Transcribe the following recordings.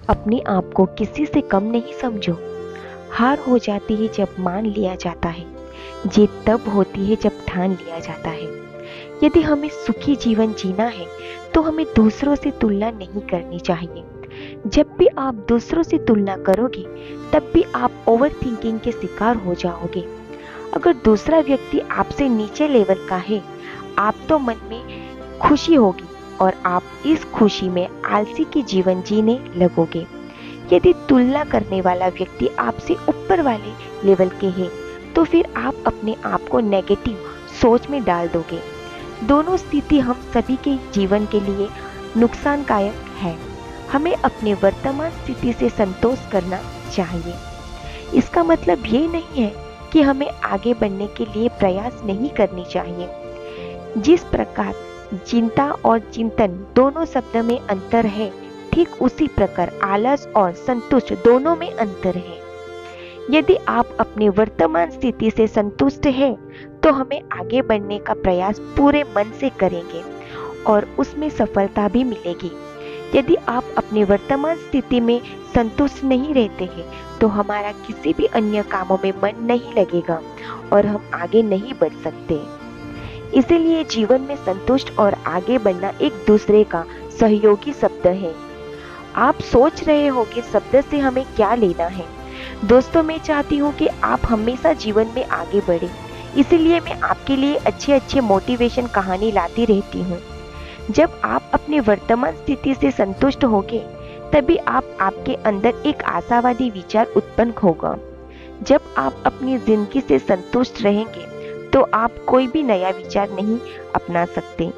अपने आप को किसी से कम नहीं समझो। हार हो जाती है जब मान लिया जाता है, जीत तब होती है जब ठान लिया जाता है। यदि हमें सुखी जीवन जीना है तो हमें दूसरों से तुलना नहीं करनी चाहिए। जब भी आप दूसरों से तुलना करोगे तब भी आप ओवर थिंकिंग के शिकार हो जाओगे। अगर दूसरा व्यक्ति आपसे नीचे लेवल का है, आप तो मन में खुशी होगी और आप इस खुशी में आलसी की जीवन जीने लगोगे। यदि तुलना करने वाला व्यक्ति आपसे ऊपर वाले लेवल के है तो फिर आप अपने आप को नेगेटिव सोच में डाल दोगे। दोनों स्थिति हम सभी के जीवन के लिए नुकसानदायक है। हमें अपने वर्तमान स्थिति से संतोष करना चाहिए। इसका मतलब ये नहीं है कि हमें आगे बढ़ने के लिए प्रयास नहीं करनी चाहिए। जिस प्रकार चिंता और चिंतन दोनों शब्द में अंतर है, ठीक उसी प्रकार आलस और संतुष्ट दोनों में अंतर है। यदि आप अपने वर्तमान स्थिति से संतुष्ट हैं, तो हमें आगे बढ़ने का प्रयास पूरे मन से करेंगे और उसमें सफलता भी मिलेगी। यदि आप अपने वर्तमान स्थिति में संतुष्ट नहीं रहते हैं, तो हमारा किसी भी अन्य कामों में मन नहीं लगेगा और हम आगे नहीं बढ़ सकते। इसीलिए जीवन में संतुष्ट और आगे बढ़ना एक दूसरे का सहयोगी शब्द है। आप सोच रहे हो कि शब्द से हमें क्या लेना है। दोस्तों, मैं चाहती हूँ कि आप हमेशा जीवन में आगे बढ़े, इसीलिए मैं आपके लिए अच्छे अच्छे मोटिवेशन कहानी लाती रहती हूँ। जब आप अपने वर्तमान स्थिति से संतुष्ट होगे, तभी आपके अंदर एक आशावादी विचार उत्पन्न होगा। जब आप अपनी जिंदगी से संतुष्ट रहेंगे तो आप कोई भी नया विचार नहीं अपना सकते।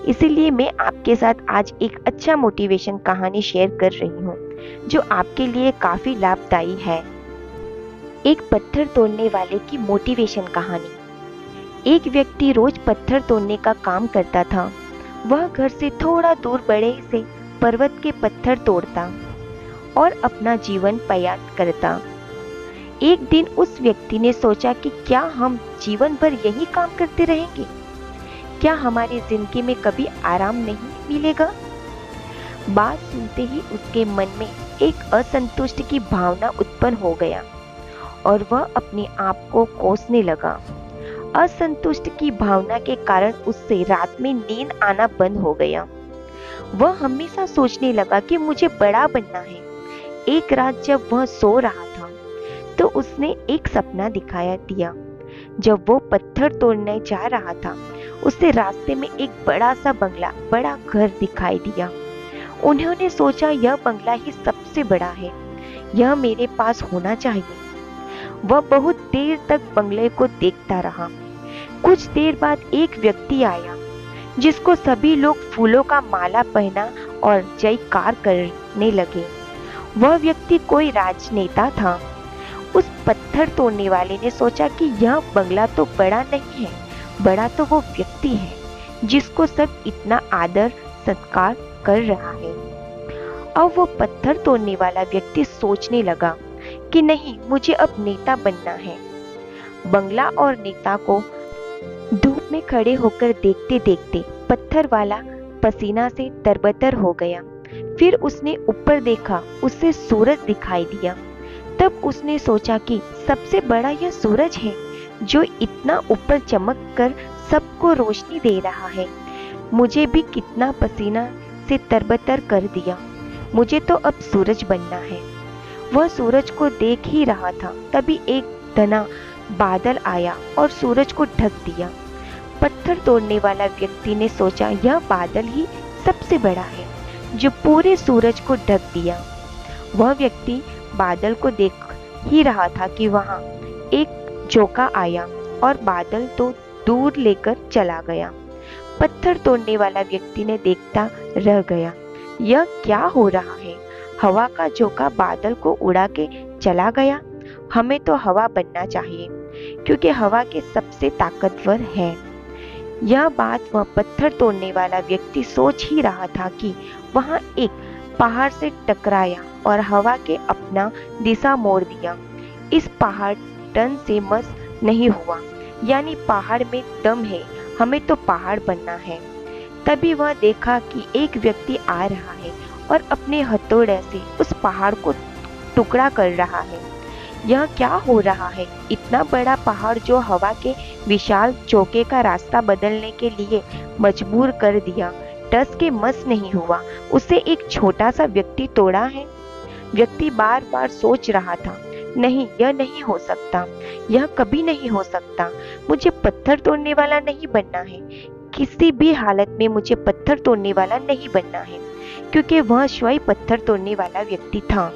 इसीलिए मैं आपके साथ आज एक अच्छा मोटिवेशन कहानी शेयर कर रही हूँ जो आपके लिए काफी लाभदायी है। एक पत्थर तोड़ने वाले की मोटिवेशन कहानी। एक व्यक्ति रोज पत्थर तोड़ने का काम करता था। वह घर से थोड़ा दूर बड़े से पर्वत के पत्थर तोड़ता और अपना जीवन प्रयास करता। एक दिन उस व्यक्ति ने सोचा कि क्या हम जीवन भर यही काम करते रहेंगे? क्या हमारी जिंदगी में कभी आराम नहीं मिलेगा? बात सुनते ही उसके मन में एक असंतुष्ट की भावना उत्पन्न हो गया और वह अपने आप को कोसने लगा। असंतुष्ट की भावना के कारण उससे रात में नींद आना बंद हो गया। वह हमेशा सोचने लगा कि मुझे बड़ा बनना है। एक रात जब वह सो रहा था तो उसने एक सपना दिखाया दिया। जब वो पत्थर तोड़ने जा रहा था, उसे रास्ते में एक बड़ा सा बंगला, बड़ा घर दिखाई दिया। उन्होंने सोचा, यह बंगला ही सबसे बड़ा है, यह मेरे पास होना चाहिए। वह बहुत देर तक बंगले को देखता रहा। कुछ देर बाद एक व्यक्ति आया जिसको सभी लोग फूलों का माला पहना और जयकार करने लगे। वह व्यक्ति कोई राजनेता था। उस पत्थर तोड़ने वाले ने सोचा कि यह बंगला तो बड़ा नहीं है, बड़ा तो वो व्यक्ति है जिसको सब इतना आदर सत्कार कर रहा है। अब वो पत्थर तोड़ने वाला व्यक्ति सोचने लगा कि नहीं, मुझे अब नेता बनना है। बंगला और नेता को धूप में खड़े होकर देखते देखते पत्थर वाला पसीना से तरबतर हो गया। फिर उसने ऊपर देखा, उससे सूरज दिखाई दिया। तब उसने सोचा कि सबसे बड़ा यह सूरज है जो इतना ऊपर चमक कर सबको रोशनी दे रहा है। मुझे भी कितना पसीना से तरबतर कर दिया, मुझे तो अब सूरज बनना है। वह सूरज को देख ही रहा था, तभी एक घना बादल आया और सूरज को ढक दिया। पत्थर तोड़ने वाला व्यक्ति ने सोचा, यह बादल ही सबसे बड़ा है जो पूरे सूरज को ढक दिया। वह व्यक्ति बादल को देख ही रहा था कि वहां एक झोंका आया और बादल तो दूर लेकर चला गया। पत्थर तोड़ने वाला व्यक्ति ने देखता रह गया, यह क्या हो रहा है? हवा का झोंका बादल को उड़ा के चला गया। हमें तो हवा बनना चाहिए क्योंकि हवा के सबसे ताकतवर है। यह बात वह पत्थर तोड़ने वाला व्यक्ति सोच ही रहा था कि वहां एक पहाड़ से टकराया और हवा के अपना दिशा मोड़ दिया। इस पहाड़ टन से मस नहीं हुआ, यानी पहाड़ में दम है, हमें तो पहाड़ बनना है। तभी वह देखा कि एक व्यक्ति आ रहा है और अपने हथौड़े से उस पहाड़ को टुकड़ा कर रहा है। यह क्या हो रहा है? इतना बड़ा पहाड़ जो हवा के विशाल चौके का रास्ता बदलने के लिए मजबूर कर दिया, टस के मस नहीं हुआ, उसे एक छोटा सा व्यक्ति तोड़ा है। व्यक्ति बार बार सोच रहा था, नहीं, यह नहीं हो सकता, यह कभी नहीं हो सकता। मुझे पत्थर तोड़ने वाला नहीं बनना है, किसी भी हालत में मुझे पत्थर तोड़ने वाला नहीं बनना है, क्योंकि वह स्वयं पत्थर तोड़ने वाला व्यक्ति था।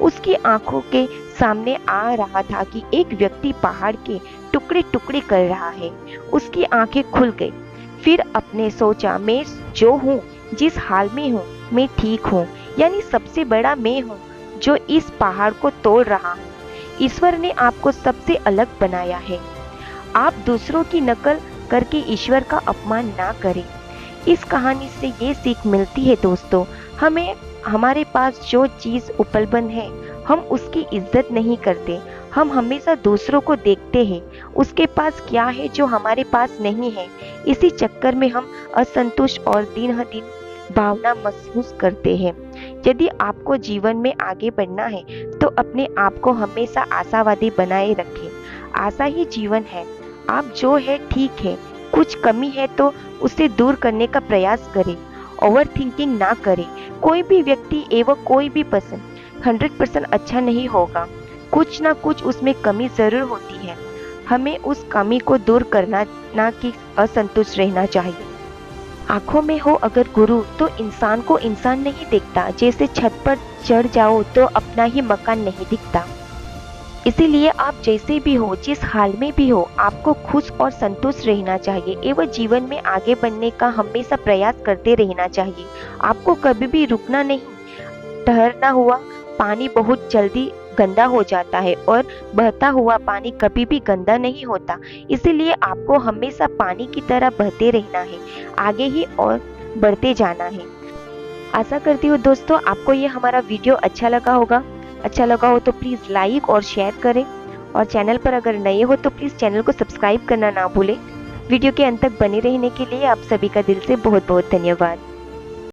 उसकी आंखों के सामने आ रहा था कि एक व्यक्ति पहाड़ के टुकड़े टुकड़े कर रहा है। उसकी आंखें खुल गई। फिर अपने सोचा, मैं जो हूँ, जिस हाल में हूँ, मैं ठीक हूँ, यानी सबसे बड़ा मैं हूँ जो इस पहाड़ को तोड़ रहा हूँ। ईश्वर ने आपको सबसे अलग बनाया है। आप दूसरों की नकल करके ईश्वर का अपमान ना करें। इस कहानी से ये सीख मिलती है दोस्तों, हमें हमारे पास जो चीज़ उपलब्ध है हम उसकी इज्जत नहीं करते। हम हमेशा दूसरों को देखते हैं, उसके पास क्या है जो हमारे पास नहीं है। इसी चक्कर में हम असंतुष्ट और दिन दिन भावना महसूस करते हैं। यदि आपको जीवन में आगे बढ़ना है तो अपने आप को हमेशा आशावादी बनाए रखें। आशा ही जीवन है। आप जो है ठीक है, कुछ कमी है तो उसे दूर करने का प्रयास करें। ओवर थिंकिंग ना करें। कोई भी व्यक्ति एवं कोई भी पर्सन 100% अच्छा नहीं होगा। कुछ ना कुछ उसमें कमी जरूर होती है। हमें उस कमी को दूर करना, ना कि असंतुष्ट रहना चाहिए। आंखों में हो अगर गुरु तो इंसान को इंसान नहीं दिखता। जैसे छत पर चढ़ जाओ तो अपना ही मकान नहीं दिखता। इसीलिए आप जैसे भी हो, जिस हाल में भी हो, आपको खुश और संतुष्ट रहना चाहिए एवं जीवन में आगे बढ़ने का हमेशा प्रयास करते रहना चाहिए। आपको कभी भी रुकना नहीं। ठहरना हुआ पानी बहुत जल्दी गंदा हो जाता है और बहता हुआ पानी कभी भी गंदा नहीं होता। इसीलिए आपको हमेशा पानी की तरह बहते रहना है, आगे ही और बढ़ते जाना है। आशा करती हूँ दोस्तों आपको ये हमारा वीडियो अच्छा लगा होगा। अच्छा लगा हो तो प्लीज़ लाइक और शेयर करें, और चैनल पर अगर नए हो तो प्लीज़ चैनल को सब्सक्राइब करना ना भूलें। वीडियो के अंत तक बने रहने के लिए आप सभी का दिल से बहुत बहुत धन्यवाद।